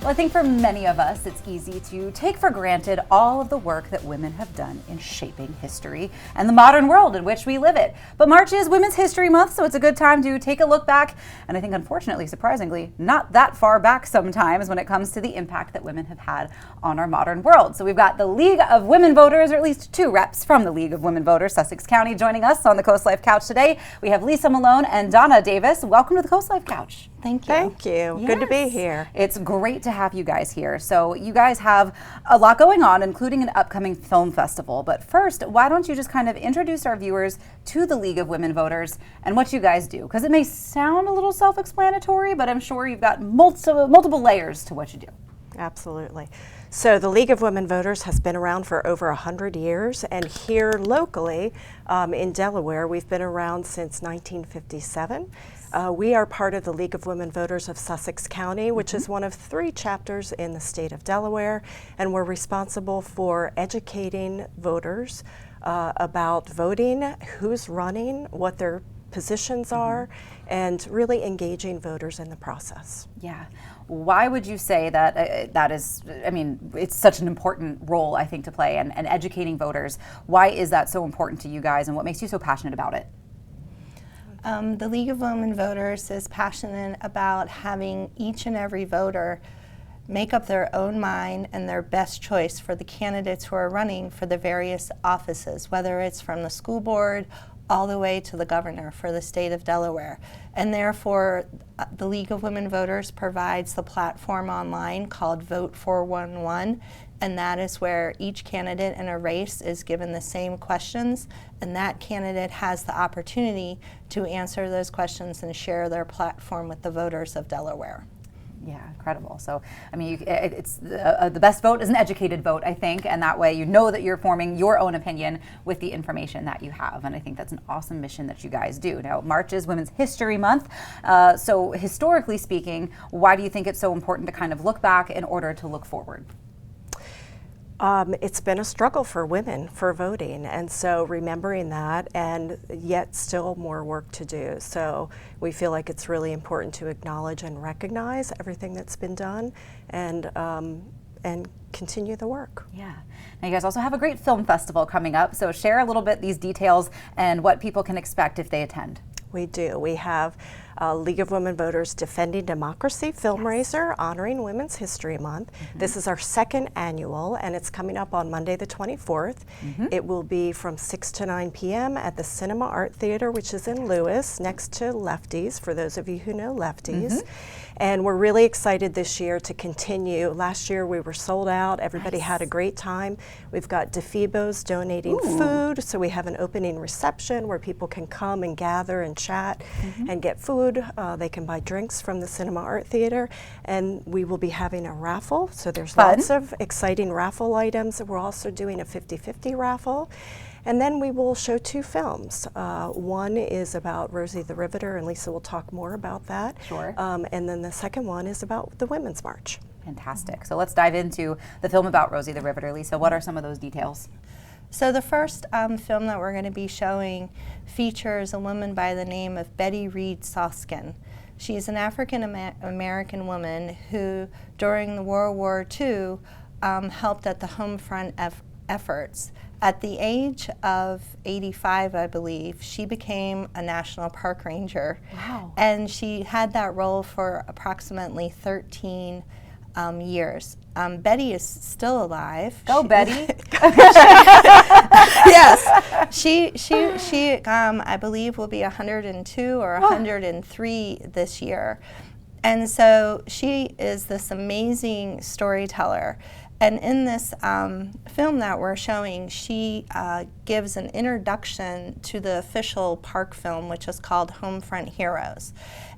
Well, I think for many of us, it's easy to take for granted all of the work that women have done in shaping history and the modern world in which we live it. But March is Women's History Month, so it's a good time to take a look back, and I think unfortunately, surprisingly, not that far back sometimes when it comes to the impact that women have had on our modern world. So we've got the League of Women Voters, or at least two reps from the League of Women Voters, Sussex County, joining us on the CoastLife Couch today. We have Lisa Malone and Donna Davis. Welcome to the CoastLife Couch. Thank you. Thank you. Yes. Good to be here. It's great to have you guys here. So you guys have a lot going on, including an upcoming film festival. But first, why don't you just kind of introduce our viewers to the League of Women Voters and what you guys do? Because it may sound a little self-explanatory, but I'm sure you've got multiple layers to what you do. Absolutely. So the League of Women Voters has been around for over 100 years, and here locally in Delaware, we've been around since 1957. We are part of the League of Women Voters of Sussex County, which is one of 3 chapters in the state of Delaware, and we're responsible for educating voters about voting, who's running, what their positions are, and really engaging voters in the process. Yeah. Why would you say that that is, I mean, it's such an important role, I think, to play, and educating voters. Why is that so important to you guys, and what makes you so passionate about it? The League of Women Voters is passionate about having each and every voter make up their own mind and their best choice for the candidates who are running for the various offices, whether it's from the school board all the way to the governor for the state of Delaware. And therefore, the League of Women Voters provides the platform online called Vote 411, and that is where each candidate in a race is given the same questions, and that candidate has the opportunity to answer those questions and share their platform with the voters of Delaware. Yeah, incredible. So, I mean, it's the best vote is an educated vote, I think, and that way you know that you're forming your own opinion with the information that you have, and I think that's an awesome mission that you guys do. Now, March is Women's History Month, so historically speaking, why do you think it's so important to kind of look back in order to look forward? It's been a struggle for women for voting, and so remembering that, and yet still more work to do. So we feel like it's really important to acknowledge and recognize everything that's been done, and continue the work. Yeah. Now you guys also have a great film festival coming up, so share a little bit these details and what people can expect if they attend. We do. We have League of Women Voters Defending Democracy Fundraiser honoring Women's History Month. This is our 2nd annual, and it's coming up on Monday the 24th. It will be from 6 to 9 p.m. at the Cinema Art Theater, which is in Lewis, next to Lefties, for those of you who know Lefties. And we're really excited this year to continue. Last year we were sold out. Everybody had a great time. We've got DeFibos donating food, so we have an opening reception where people can come and gather and chat and get food. They can buy drinks from the Cinema Art Theater, and we will be having a raffle, so there's lots of exciting raffle items. We're also doing a 50-50 raffle. And then we will show 2 films. One is about Rosie the Riveter, and Lisa will talk more about that. Sure. And then the second one is about the Women's March. Fantastic. So let's dive into the film about Rosie the Riveter. Lisa, what are some of those details? So the first film that we're going to be showing features a woman by the name of Betty Reed Soskin. She's an African American woman who, during the World War II, helped at the home front efforts. At the age of 85, I believe, she became a National Park Ranger. Wow. And she had that role for approximately 13 years. Betty is still alive. Go, Betty. Yes. She I believe will be 102 or 103 this year. And so she is this amazing storyteller. And in this film that we're showing, she gives an introduction to the official park film, which is called Homefront Heroes.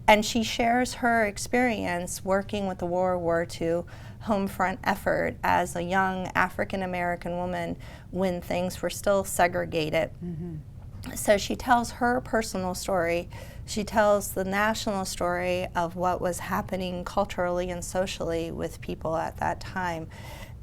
And she shares her experience working with the World War II Homefront effort as a young African-American woman when things were still segregated. So she tells her personal story. She tells the national story of what was happening culturally and socially with people at that time.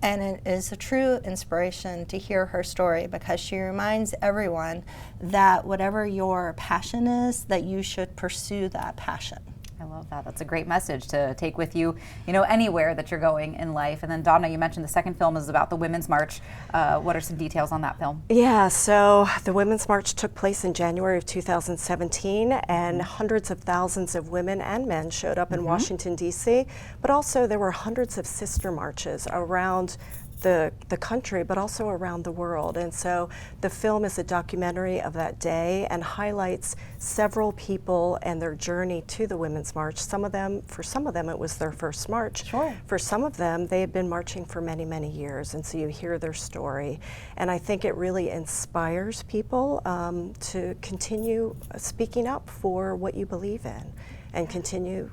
And it is a true inspiration to hear her story, because she reminds everyone that whatever your passion is, that you should pursue that passion. I love that. That's a great message to take with you, anywhere that you're going in life. And then Donna, you mentioned the second film is about the Women's March. What are some details on that film? Yeah, so the Women's March took place in January of 2017, and hundreds of thousands of women and men showed up in Washington, D.C., but also there were hundreds of sister marches around the country, but also around the world. And so the film is a documentary of that day and highlights several people and their journey to the Women's March. For some of them, it was their first march. Sure. For some of them, they had been marching for many, many years, and so you hear their story. And I think it really inspires people to continue speaking up for what you believe in and continue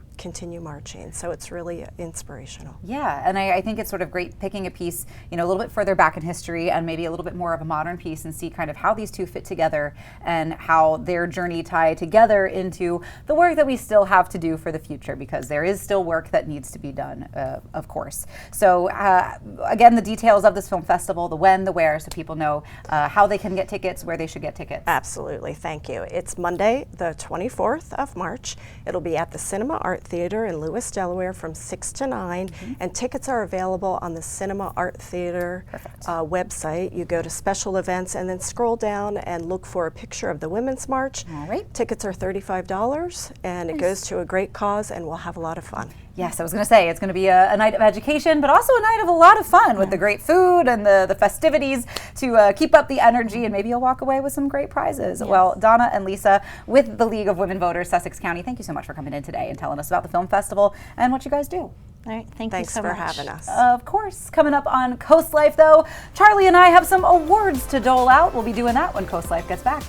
marching. So it's really inspirational. Yeah, and I think it's sort of great picking a piece, a little bit further back in history and maybe a little bit more of a modern piece, and see kind of how these two fit together and how their journey tie together into the work that we still have to do for the future, because there is still work that needs to be done, of course. So again, the details of this film festival, the when, the where, so people know how they can get tickets, where they should get tickets. Absolutely, thank you. It's Monday, the 24th of March. It'll be at the Cinema Art Theater in Lewis, Delaware from 6 to 9, and tickets are available on the Cinema Art Theater website. You go to special events and then scroll down and look for a picture of the Women's March. All right. Tickets are $35, and it goes to a great cause, and we'll have a lot of fun. Yes, I was going to say it's going to be a night of education, but also a night of a lot of fun with the great food and the festivities to keep up the energy, and maybe you'll walk away with some great prizes. Yes. Well, Donna and Lisa with the League of Women Voters, Sussex County, thank you so much for coming in today and telling us about the film festival and what you guys do. All right, thanks you so for much. having us. Of course. Coming up on CoastLife, though, Charlie and I have some awards to dole out. We'll be doing that when CoastLife gets back.